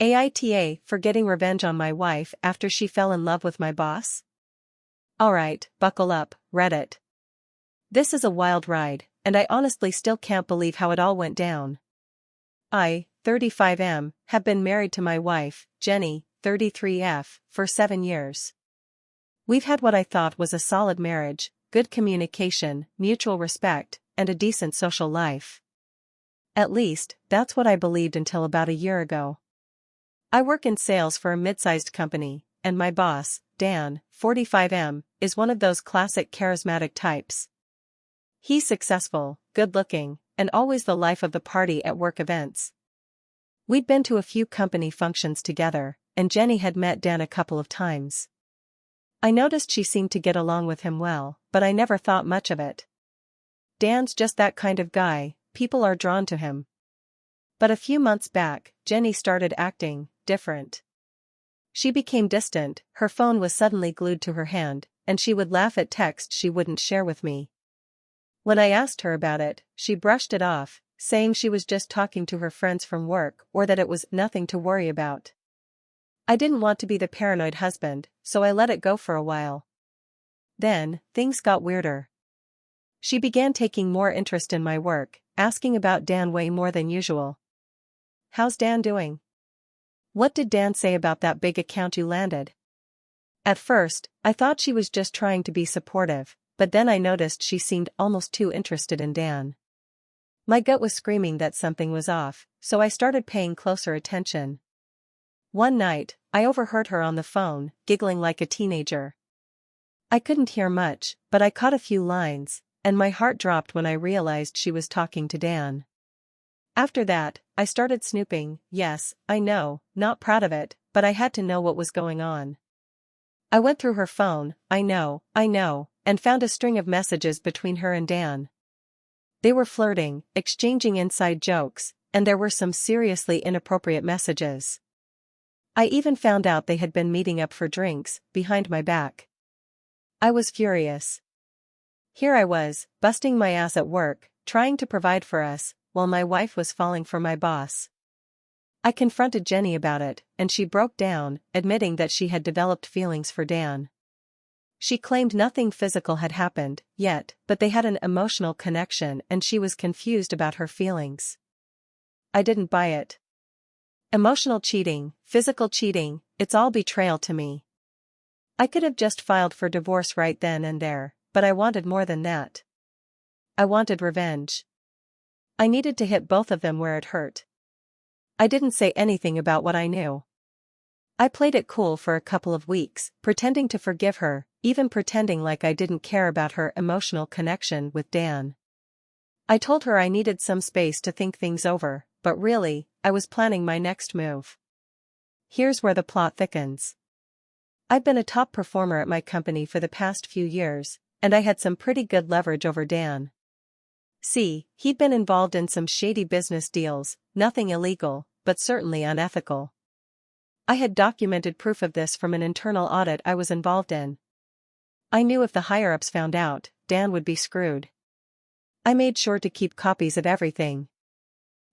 AITA for getting revenge on my wife after she fell in love with my boss? Alright, buckle up, Reddit. This is a wild ride, and I honestly still can't believe how it all went down. I, 35M, have been married to my wife, Jenny, 33F, for 7 years. We've had what I thought was a solid marriage, good communication, mutual respect, and a decent social life. At least, that's what I believed until about a year ago. I work in sales for a mid-sized company, and my boss, Dan, 45M, is one of those classic charismatic types. He's successful, good-looking, and always the life of the party at work events. We'd been to a few company functions together, and Jenny had met Dan a couple of times. I noticed she seemed to get along with him well, but I never thought much of it. Dan's just that kind of guy, people are drawn to him. But a few months back, Jenny started acting different. She became distant, her phone was suddenly glued to her hand, and she would laugh at texts she wouldn't share with me. When I asked her about it, she brushed it off, saying she was just talking to her friends from work or that it was nothing to worry about. I didn't want to be the paranoid husband, so I let it go for a while. Then, things got weirder. She began taking more interest in my work, asking about Dan way more than usual. "How's Dan doing? What did Dan say about that big account you landed?" At first, I thought she was just trying to be supportive, but then I noticed she seemed almost too interested in Dan. My gut was screaming that something was off, so I started paying closer attention. One night, I overheard her on the phone, giggling like a teenager. I couldn't hear much, but I caught a few lines, and my heart dropped when I realized she was talking to Dan. After that, I started snooping. Yes, I know, not proud of it, but I had to know what was going on. I went through her phone, I know, and found a string of messages between her and Dan. They were flirting, exchanging inside jokes, and there were some seriously inappropriate messages. I even found out they had been meeting up for drinks, behind my back. I was furious. Here I was, busting my ass at work, trying to provide for us, while my wife was falling for my boss. I confronted Jenny about it, and she broke down, admitting that she had developed feelings for Dan. She claimed nothing physical had happened yet, but they had an emotional connection and she was confused about her feelings. I didn't buy it. Emotional cheating, physical cheating, it's all betrayal to me. I could have just filed for divorce right then and there, but I wanted more than that. I wanted revenge. I needed to hit both of them where it hurt. I didn't say anything about what I knew. I played it cool for a couple of weeks, pretending to forgive her, even pretending like I didn't care about her emotional connection with Dan. I told her I needed some space to think things over, but really, I was planning my next move. Here's where the plot thickens. I've been a top performer at my company for the past few years, and I had some pretty good leverage over Dan. See, he'd been involved in some shady business deals, nothing illegal, but certainly unethical. I had documented proof of this from an internal audit I was involved in. I knew if the higher-ups found out, Dan would be screwed. I made sure to keep copies of everything.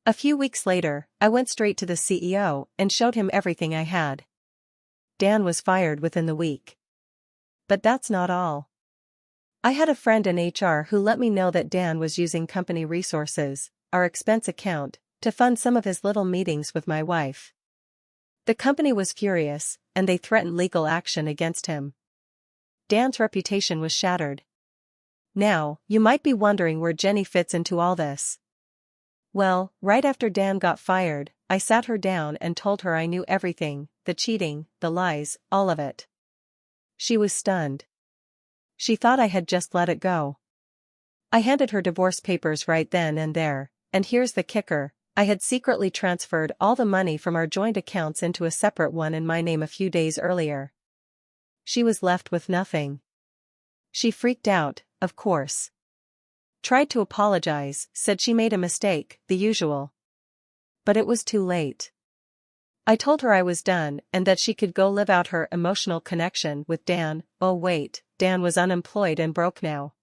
A few weeks later, I went straight to the CEO and showed him everything I had. Dan was fired within the week. But that's not all. I had a friend in HR who let me know that Dan was using company resources, our expense account, to fund some of his little meetings with my wife. The company was furious, and they threatened legal action against him. Dan's reputation was shattered. Now, you might be wondering where Jenny fits into all this. Well, right after Dan got fired, I sat her down and told her I knew everything, the cheating, the lies, all of it. She was stunned. She thought I had just let it go. I handed her divorce papers right then and there, and here's the kicker, I had secretly transferred all the money from our joint accounts into a separate one in my name a few days earlier. She was left with nothing. She freaked out, of course. Tried to apologize, said she made a mistake, the usual. But it was too late. I told her I was done and that she could go live out her emotional connection with Dan. Oh wait, Dan was unemployed and broke now.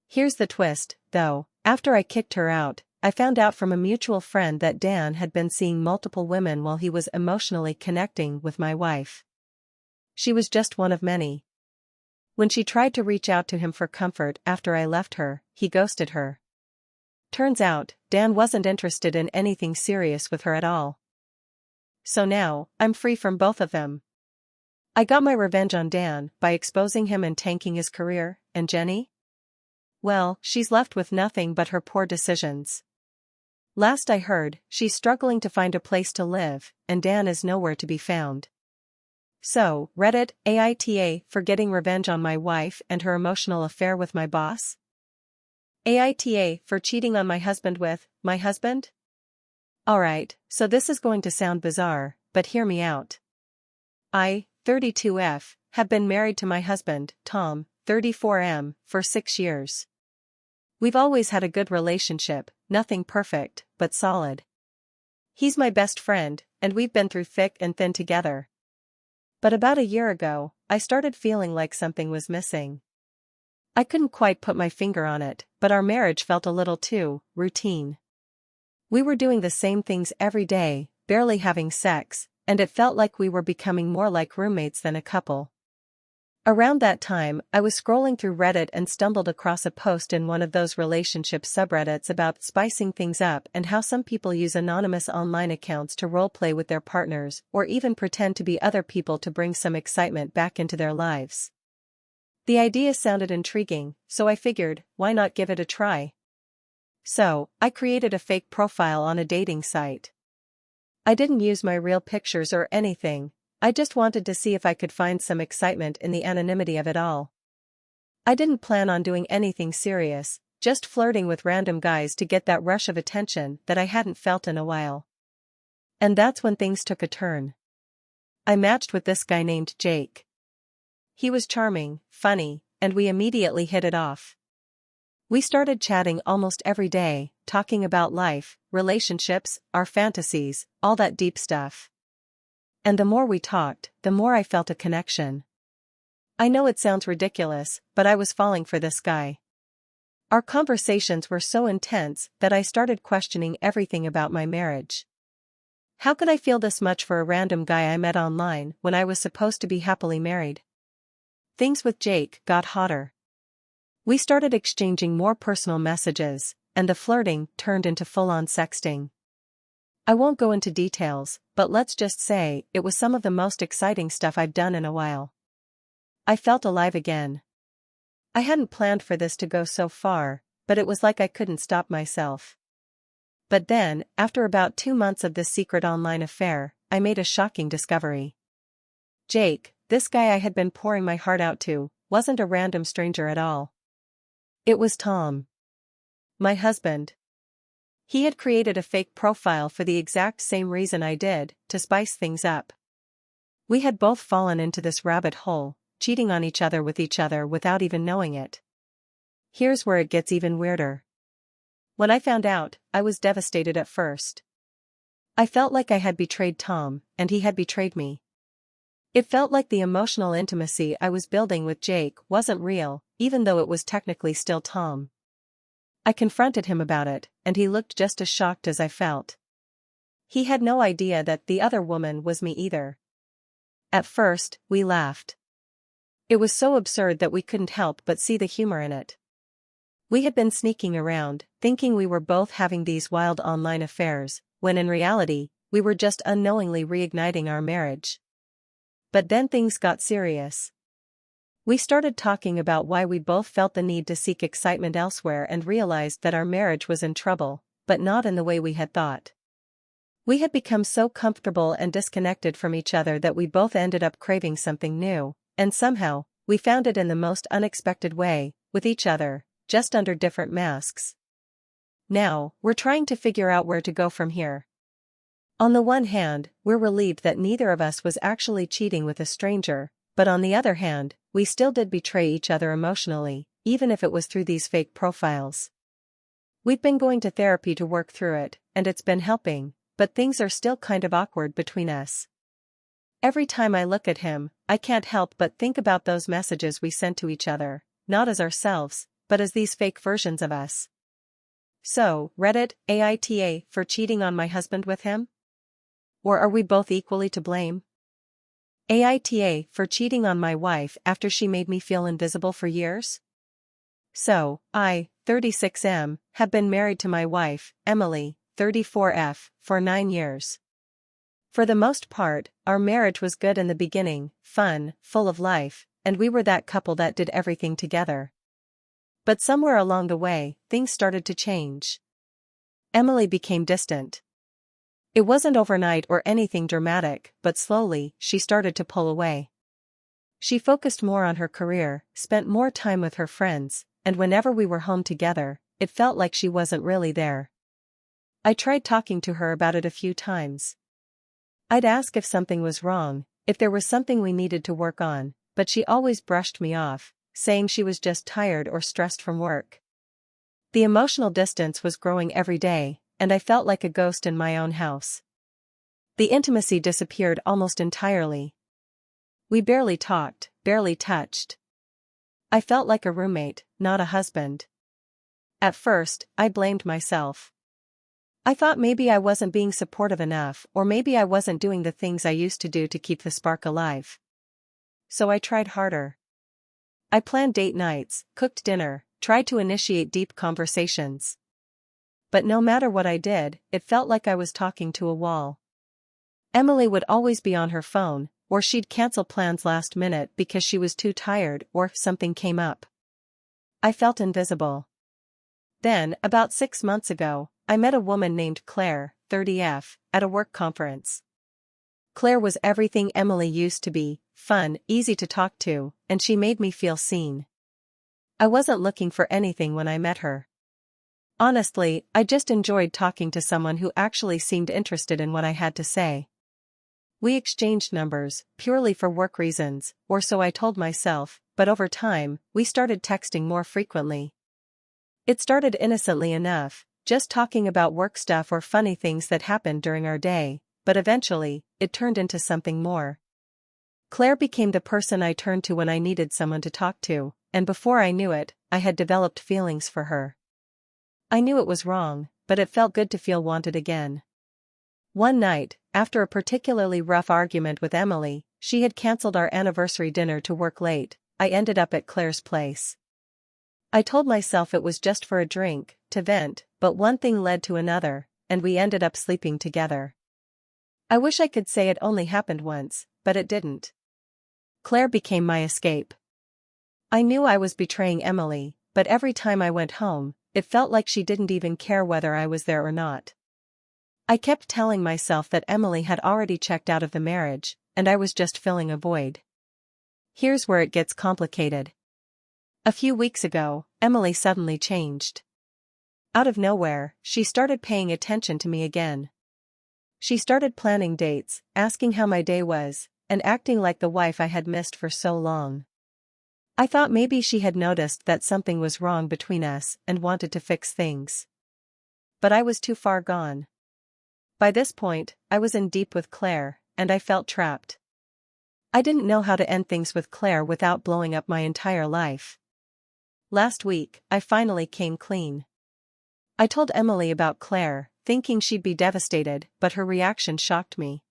Here's the twist, though, after I kicked her out, I found out from a mutual friend that Dan had been seeing multiple women while he was emotionally connecting with my wife. She was just one of many. When she tried to reach out to him for comfort after I left her, he ghosted her. Turns out, Dan wasn't interested in anything serious with her at all. So now, I'm free from both of them. I got my revenge on Dan by exposing him and tanking his career, and Jenny? Well, she's left with nothing but her poor decisions. Last I heard, she's struggling to find a place to live, and Dan is nowhere to be found. So, Reddit, AITA for getting revenge on my wife and her emotional affair with my boss? AITA for cheating on my husband with my husband? Alright, so this is going to sound bizarre, but hear me out. I, 32F, have been married to my husband, Tom, 34M, for 6 years. We've always had a good relationship, nothing perfect, but solid. He's my best friend, and we've been through thick and thin together. But about a year ago, I started feeling like something was missing. I couldn't quite put my finger on it, but our marriage felt a little too routine. We were doing the same things every day, barely having sex, and it felt like we were becoming more like roommates than a couple. Around that time, I was scrolling through Reddit and stumbled across a post in one of those relationship subreddits about spicing things up and how some people use anonymous online accounts to roleplay with their partners or even pretend to be other people to bring some excitement back into their lives. The idea sounded intriguing, so I figured, why not give it a try? So, I created a fake profile on a dating site. I didn't use my real pictures or anything. I just wanted to see if I could find some excitement in the anonymity of it all. I didn't plan on doing anything serious, just flirting with random guys to get that rush of attention that I hadn't felt in a while. And that's when things took a turn. I matched with this guy named Jake. He was charming, funny, and we immediately hit it off. We started chatting almost every day, talking about life, relationships, our fantasies, all that deep stuff. And the more we talked, the more I felt a connection. I know it sounds ridiculous, but I was falling for this guy. Our conversations were so intense that I started questioning everything about my marriage. How could I feel this much for a random guy I met online when I was supposed to be happily married? Things with Jake got hotter. We started exchanging more personal messages, and the flirting turned into full-on sexting. I won't go into details, but let's just say it was some of the most exciting stuff I've done in a while. I felt alive again. I hadn't planned for this to go so far, but it was like I couldn't stop myself. But then, after about 2 months of this secret online affair, I made a shocking discovery. Jake, this guy I had been pouring my heart out to, wasn't a random stranger at all. It was Tom. My husband. He had created a fake profile for the exact same reason I did, to spice things up. We had both fallen into this rabbit hole, cheating on each other without even knowing it. Here's where it gets even weirder. When I found out, I was devastated at first. I felt like I had betrayed Tom, and he had betrayed me. It felt like the emotional intimacy I was building with Jake wasn't real, even though it was technically still Tom. I confronted him about it, and he looked just as shocked as I felt. He had no idea that the other woman was me either. At first, we laughed. It was so absurd that we couldn't help but see the humor in it. We had been sneaking around, thinking we were both having these wild online affairs, when in reality, we were just unknowingly reigniting our marriage. But then things got serious. We started talking about why we both felt the need to seek excitement elsewhere and realized that our marriage was in trouble, but not in the way we had thought. We had become so comfortable and disconnected from each other that we both ended up craving something new, and somehow, we found it in the most unexpected way, with each other, just under different masks. Now, we're trying to figure out where to go from here. On the one hand, we're relieved that neither of us was actually cheating with a stranger, but on the other hand, we still did betray each other emotionally, even if it was through these fake profiles. We've been going to therapy to work through it, and it's been helping, but things are still kind of awkward between us. Every time I look at him, I can't help but think about those messages we sent to each other, not as ourselves, but as these fake versions of us. So, Reddit, AITA, for cheating on my husband with him? Or are we both equally to blame? AITA, for cheating on my wife after she made me feel invisible for years? So, I, 36M, have been married to my wife, Emily, 34F, for 9 years. For the most part, our marriage was good in the beginning, fun, full of life, and we were that couple that did everything together. But somewhere along the way, things started to change. Emily became distant. It wasn't overnight or anything dramatic, but slowly, she started to pull away. She focused more on her career, spent more time with her friends, and whenever we were home together, it felt like she wasn't really there. I tried talking to her about it a few times. I'd ask if something was wrong, if there was something we needed to work on, but she always brushed me off, saying she was just tired or stressed from work. The emotional distance was growing every day, and I felt like a ghost in my own house. The intimacy disappeared almost entirely. We barely talked, barely touched. I felt like a roommate, not a husband. At first, I blamed myself. I thought maybe I wasn't being supportive enough, or maybe I wasn't doing the things I used to do to keep the spark alive. So I tried harder. I planned date nights, cooked dinner, tried to initiate deep conversations. But no matter what I did, it felt like I was talking to a wall. Emily would always be on her phone, or she'd cancel plans last minute because she was too tired or something came up. I felt invisible. Then, about 6 months ago, I met a woman named Claire, 30F, at a work conference. Claire was everything Emily used to be, fun, easy to talk to, and she made me feel seen. I wasn't looking for anything when I met her. Honestly, I just enjoyed talking to someone who actually seemed interested in what I had to say. We exchanged numbers, purely for work reasons, or so I told myself, but over time, we started texting more frequently. It started innocently enough, just talking about work stuff or funny things that happened during our day, but eventually, it turned into something more. Claire became the person I turned to when I needed someone to talk to, and before I knew it, I had developed feelings for her. I knew it was wrong, but it felt good to feel wanted again. One night, after a particularly rough argument with Emily, she had canceled our anniversary dinner to work late. I ended up at Claire's place. I told myself it was just for a drink, to vent, but one thing led to another, and we ended up sleeping together. I wish I could say it only happened once, but it didn't. Claire became my escape. I knew I was betraying Emily, but every time I went home, it felt like she didn't even care whether I was there or not. I kept telling myself that Emily had already checked out of the marriage, and I was just filling a void. Here's where it gets complicated. A few weeks ago, Emily suddenly changed. Out of nowhere, she started paying attention to me again. She started planning dates, asking how my day was, and acting like the wife I had missed for so long. I thought maybe she had noticed that something was wrong between us and wanted to fix things. But I was too far gone. By this point, I was in deep with Claire, and I felt trapped. I didn't know how to end things with Claire without blowing up my entire life. Last week, I finally came clean. I told Emily about Claire, thinking she'd be devastated, but her reaction shocked me.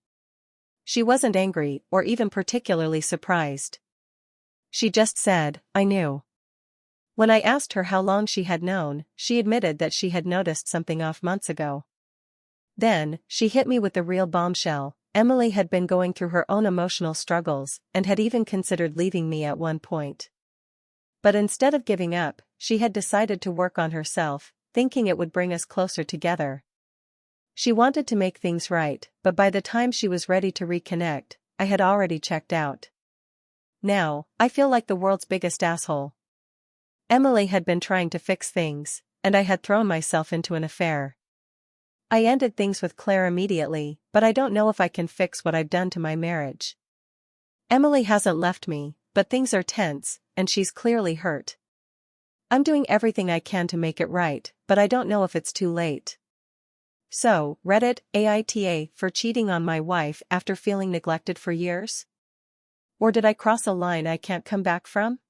She wasn't angry or even particularly surprised. She just said, "I knew." When I asked her how long she had known, she admitted that she had noticed something off months ago. Then, she hit me with the real bombshell. Emily had been going through her own emotional struggles and had even considered leaving me at one point. But instead of giving up, she had decided to work on herself, thinking it would bring us closer together. She wanted to make things right, but by the time she was ready to reconnect, I had already checked out. Now, I feel like the world's biggest asshole. Emily had been trying to fix things, and I had thrown myself into an affair. I ended things with Claire immediately, but I don't know if I can fix what I've done to my marriage. Emily hasn't left me, but things are tense, and she's clearly hurt. I'm doing everything I can to make it right, but I don't know if it's too late. So, Reddit, AITA, for cheating on my wife after feeling neglected for years? Or did I cross a line I can't come back from?